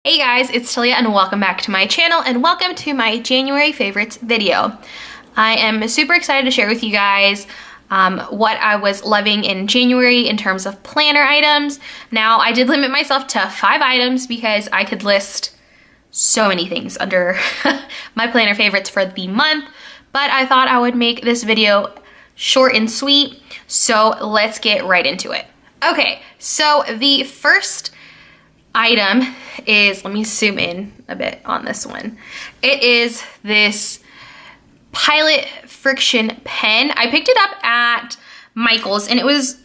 Hey guys, it's Thalia and welcome back to my channel and welcome to my January favorites video. I am super excited to share with you guys what I was loving in January in terms of planner items. Now, I did limit myself to 5 items because I could list so many things under my planner favorites for the month, but I thought I would make this video short and sweet, so let's get right into it. Okay, so the first item is, let me zoom in a bit on this one. It is this Pilot Friction pen. I picked it up at Michael's and it was,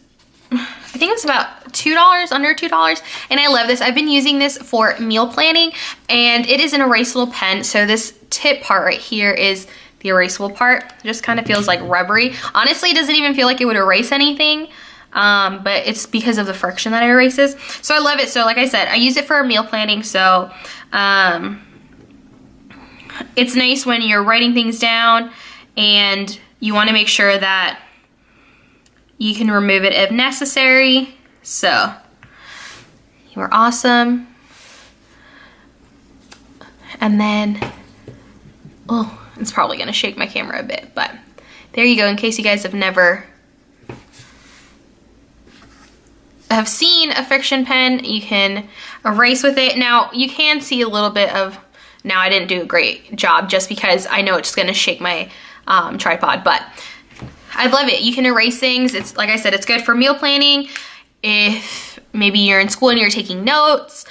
I think it was about $2, under $2, and I love this. I've been using this for meal planning and it is an erasable pen. So this tip part right here is the erasable part. It just kind of feels like rubbery. Honestly, it doesn't even feel like it would erase anything. But it's because of the friction that it erases. So I love it. So like I said, I use it for meal planning. So it's nice when you're writing things down and you want to make sure that you can remove it if necessary. So you are awesome. And then, oh, it's probably going to shake my camera a bit, but there you go. In case you guys have seen a friction pen, you can erase with it. Now you can see a little bit of, now I didn't do a great job just because I know it's gonna shake my tripod, but I love it. You can erase things. It's, like I said, it's good for meal planning. If maybe you're in school and you're taking notes,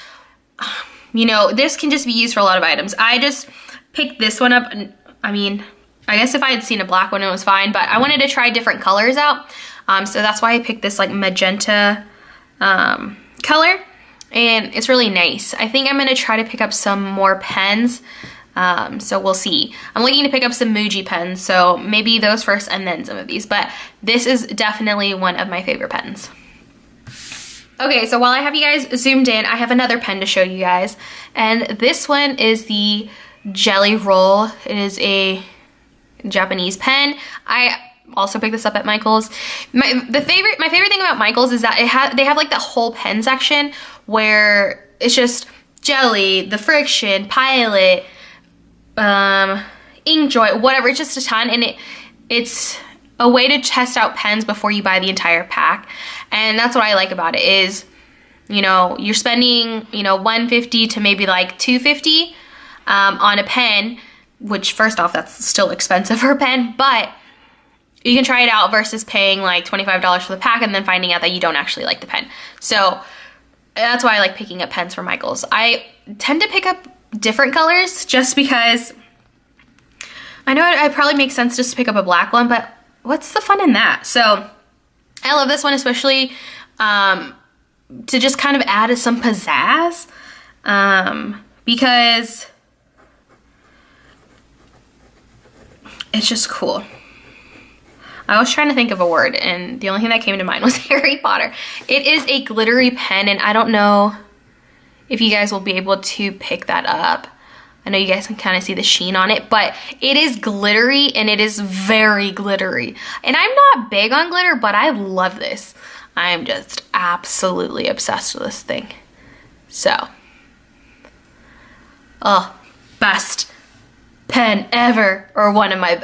you know, this can just be used for a lot of items. I just picked this one up, and I mean, I guess if I had seen a black one, it was fine, but I wanted to try different colors out. So that's why I picked this like magenta color, and it's really nice. I think I'm gonna try to pick up some more pens, so we'll see. I'm looking to pick up some Muji pens, so maybe those first and then some of these, but this is definitely one of my favorite pens. Okay, so while I have you guys zoomed in, I have another pen to show you guys, and this one is the Jelly Roll. It is a Japanese pen. I also picked this up at Michael's. My favorite thing about Michael's is that they have like the whole pen section where it's just jelly, the friction, Pilot, Inkjoy, whatever. It's just a ton, and it's a way to test out pens before you buy the entire pack. And that's what I like about it is, you know, you're spending, you know, $150 to maybe like $250 on a pen, which first off, that's still expensive for a pen, but you can try it out versus paying like $25 for the pack and then finding out that you don't actually like the pen. So that's why I like picking up pens from Michael's. I tend to pick up different colors just because I know it probably makes sense just to pick up a black one, but what's the fun in that? So I love this one, especially to just kind of add some pizzazz, because it's just cool. I was trying to think of a word and the only thing that came to mind was Harry Potter. It is a glittery pen, and I don't know if you guys will be able to pick that up. I know you guys can kind of see the sheen on it, but it is glittery and it is very glittery. And I'm not big on glitter, but I love this. I am just absolutely obsessed with this thing. So, oh, best pen ever, or one of my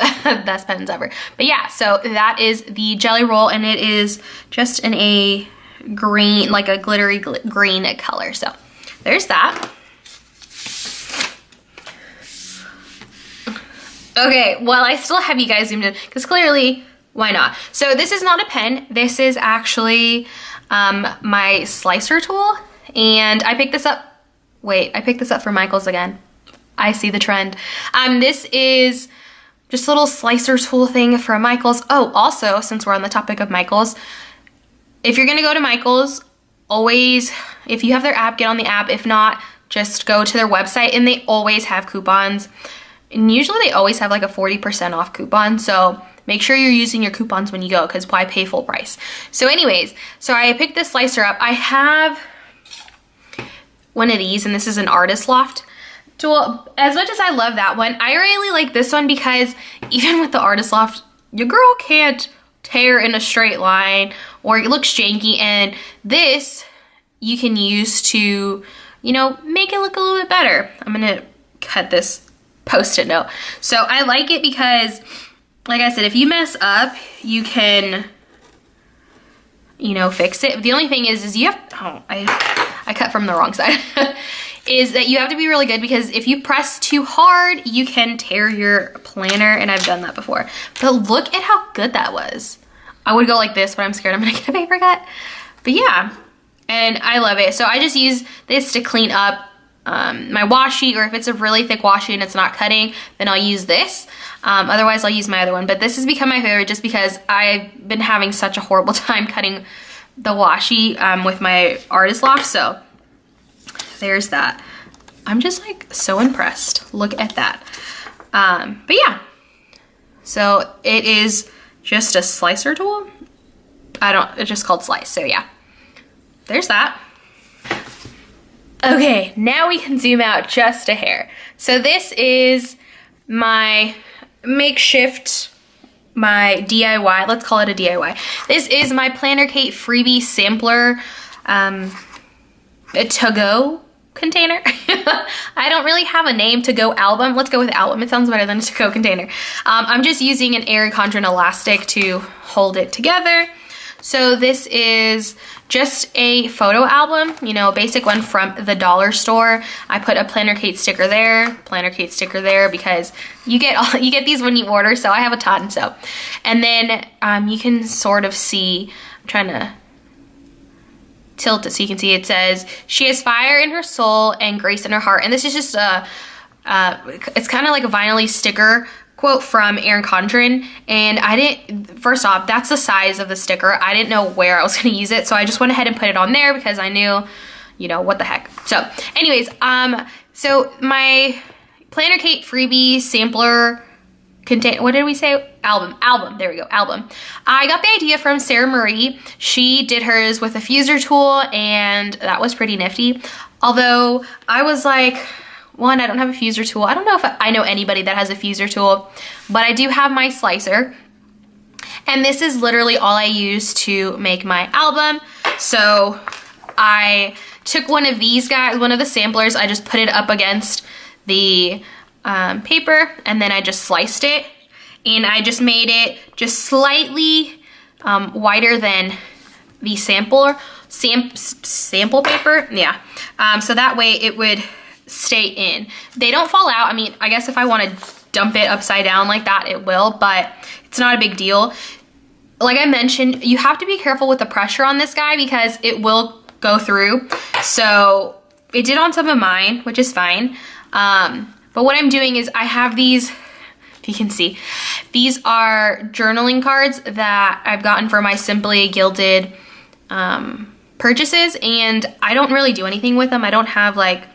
best pens ever. But yeah, so that is the Jelly Roll, and it is just in a green, like a glittery green color. So there's that. Okay, well, I still have you guys zoomed in because clearly, why not? So this is not a pen. This is actually my slicer tool, and I picked this up. Wait, I picked this up from Michael's again. I see the trend. This is just a little slicer tool thing from Michael's. Oh, also, since we're on the topic of Michael's, if you're gonna go to Michael's, always, if you have their app, get on the app. If not, just go to their website, and they always have coupons. And usually they always have like a 40% off coupon. So make sure you're using your coupons when you go, because why pay full price? So anyways, so I picked this slicer up. I have one of these, and this is an Artist Loft tool. As much as I love that one, I really like this one because even with the Artist Loft, your girl can't tear in a straight line or it looks janky, and this you can use to you know, make it look a little bit better. I'm gonna cut this Post-it note. So I like it because, like I said, if you mess up, you can, you know, fix it. The only thing is you have, oh, I cut from the wrong side, is that you have to be really good, because if you press too hard, you can tear your planner, and I've done that before. But look at how good that was. I would go like this, but I'm scared I'm gonna get a paper cut. But yeah, and I love it. So I just use this to clean up my washi, or if it's a really thick washi and it's not cutting, then I'll use this. Otherwise I'll use my other one, but this has become my favorite just because I've been having such a horrible time cutting the washi with my artist loft. So there's that. I'm just like so impressed. Look at that. But yeah, so it is just a slicer tool. It's just called Slice. So yeah, there's that. Okay, now we can zoom out just a hair. So this is my makeshift, my DIY, let's call it a DIY. This is my Planner Kate freebie sampler, a to-go container. I don't really have a name. To-go album. Let's go with album. It sounds better than a to-go container. I'm just using an Erin Condren elastic to hold it together. So this is just a photo album, you know, a basic one from the dollar store. I put a Planner Kate sticker there, Planner Kate sticker there, because you get these when you order, so I have a ton. So, and then you can sort of see, I'm trying to tilt it so you can see, it says, "She has fire in her soul and grace in her heart." And this is just it's kind of like a vinyl-y sticker quote from Erin Condren, and first off, that's the size of the sticker. I didn't know where I was gonna use it, so I just went ahead and put it on there because I knew, you know, what the heck. So anyways, so my Planner Kate freebie sampler contain, what did we say? Album, there we go, album. I got the idea from Sarah Marie. She did hers with a fuser tool, and that was pretty nifty. Although I was like, one, I don't have a fuser tool. I don't know if I know anybody that has a fuser tool, but I do have my slicer. And this is literally all I use to make my album. So I took one of these guys, one of the samplers, I just put it up against the paper, and then I just sliced it. And I just made it just slightly wider than the sample paper. Yeah, so that way it would stay in. They don't fall out. I mean, I guess if I want to dump it upside down like that, it will, but it's not a big deal. Like I mentioned, you have to be careful with the pressure on this guy because it will go through. So it did on some of mine, which is fine. But what I'm doing is I have these, if you can see, these are journaling cards that I've gotten for my Simply Gilded purchases, and I don't really do anything with them. I don't have like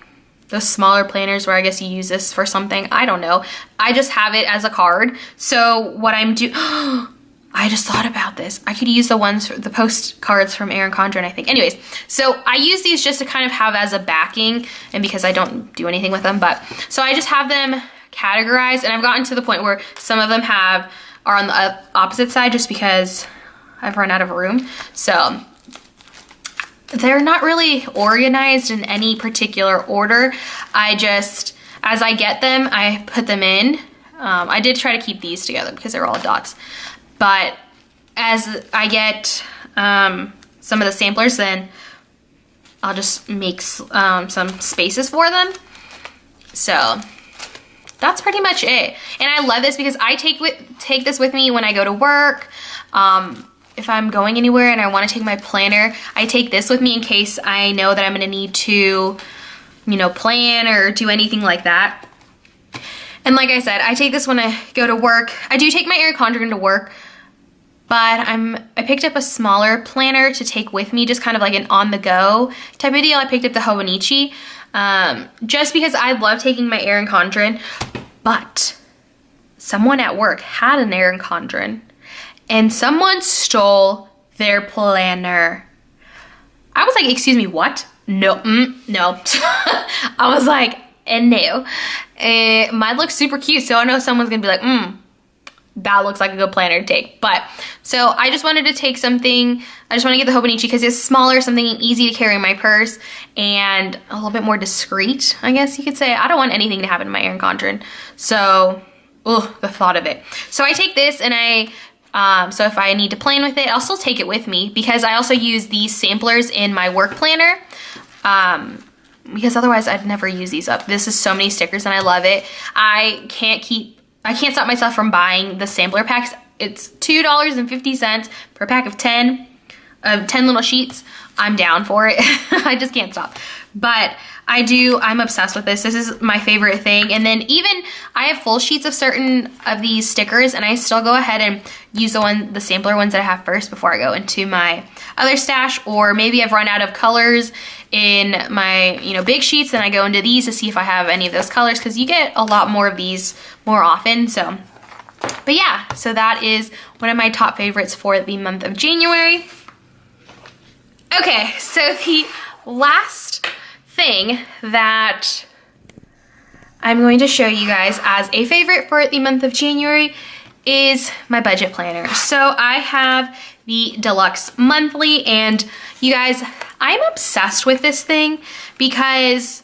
those smaller planners where I guess you use this for something. I don't know. I just have it as a card. So what I'm doing, I just thought about this. I could use the ones, the postcards from Erin Condren, I think. Anyways, so I use these just to kind of have as a backing, and because I don't do anything with them, but so I just have them categorized, and I've gotten to the point where some of them are on the opposite side just because I've run out of room. So they're not really organized in any particular order. I just, as I get them, I put them in. I did try to keep these together because they're all dots. But as I get some of the samplers, then I'll just make some spaces for them. So that's pretty much it. And I love this because I take this with me when I go to work. If I'm going anywhere and I want to take my planner, I take this with me in case I know that I'm going to need to, you know, plan or do anything like that. And like I said, I take this when I go to work. I do take my Erin Condren to work, but I picked up a smaller planner to take with me, just kind of like an on-the-go type of deal. I picked up the Hobonichi, just because I love taking my Erin Condren, but someone at work had an Erin Condren, and someone stole their planner. I was like, excuse me, what? No, no. I was like, no. Mine looks super cute, so I know someone's gonna be like, that looks like a good planner to take. But so I just wanted to take something, I just want to get the Hobonichi because it's smaller, something easy to carry in my purse and a little bit more discreet, I guess you could say. I don't want anything to happen to my Erin Condren. So, the thought of it. So I take this and so if I need to plan with it, I'll still take it with me because I also use these samplers in my work planner. Because otherwise I'd never use these up. This is so many stickers and I love it. I can't stop myself from buying the sampler packs. It's $2.50 per pack of 10 little sheets. I'm down for it. I just can't stop. But I'm obsessed with this. This is my favorite thing. And then even I have full sheets of certain of these stickers and I still go ahead and use the sampler ones that I have first before I go into my other stash, or maybe I've run out of colors in my, big sheets and I go into these to see if I have any of those colors because you get a lot more of these more often. So, but yeah, so that is one of my top favorites for the month of January. Okay, so the last thing that I'm going to show you guys as a favorite for the month of January is my budget planner. So I have the Deluxe Monthly, and you guys, I'm obsessed with this thing because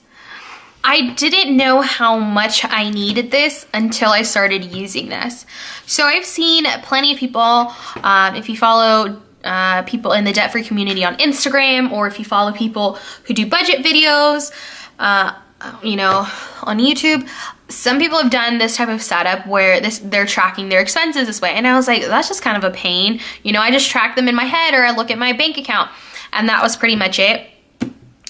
I didn't know how much I needed this until I started using this. So I've seen plenty of people, if you follow people in the debt-free community on Instagram, or if you follow people who do budget videos, on YouTube, some people have done this type of setup where they're tracking their expenses this way. And I was like, that's just kind of a pain. I just track them in my head or I look at my bank account, and that was pretty much it.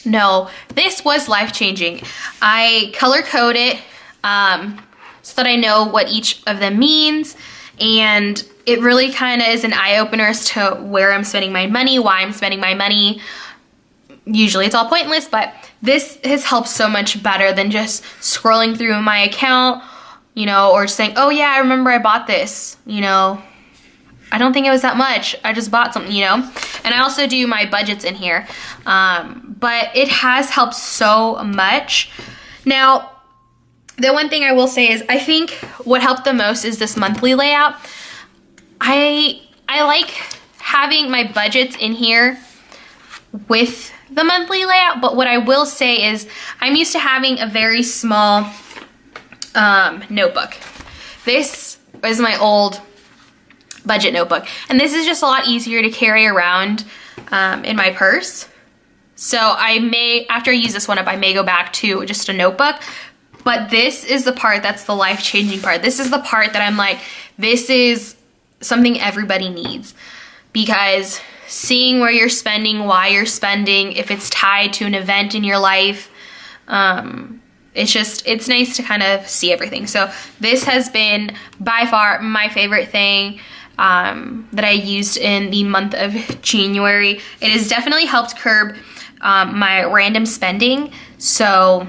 No, this was life-changing. I color code it so that I know what each of them means, and it really kind of is an eye-opener as to where I'm spending my money, why I'm spending my money. Usually it's all pointless, but this has helped so much better than just scrolling through my account, or just saying, oh yeah, I remember I bought this, I don't think it was that much. I just bought something, And I also do my budgets in here. But it has helped so much. Now, the one thing I will say is I think what helped the most is this monthly layout. I like having my budgets in here with the monthly layout, but what I will say is I'm used to having a very small notebook. This is my old budget notebook, and this is just a lot easier to carry around in my purse. So after I use this one up, I may go back to just a notebook, but this is the part that's the life-changing part. This is the part that I'm like, this is something everybody needs, because seeing where you're spending, why you're spending, if it's tied to an event in your life, it's nice to kind of see everything. So this has been by far my favorite thing that I used in the month of January. It has definitely helped curb my random spending. So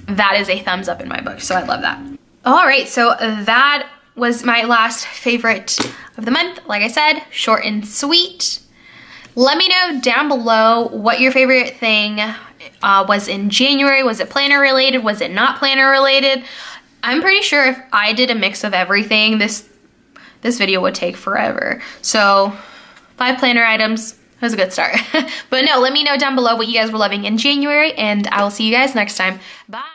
that is a thumbs up in my book. So I love that. All right, so that was my last favorite of the month. Like I said, short and sweet. Let me know down below what your favorite thing was in January. Was it planner related? Was it not planner related? I'm pretty sure if I did a mix of everything, this video would take forever. So 5 planner items was a good start. But no, let me know down below what you guys were loving in January, and I will see you guys next time. Bye.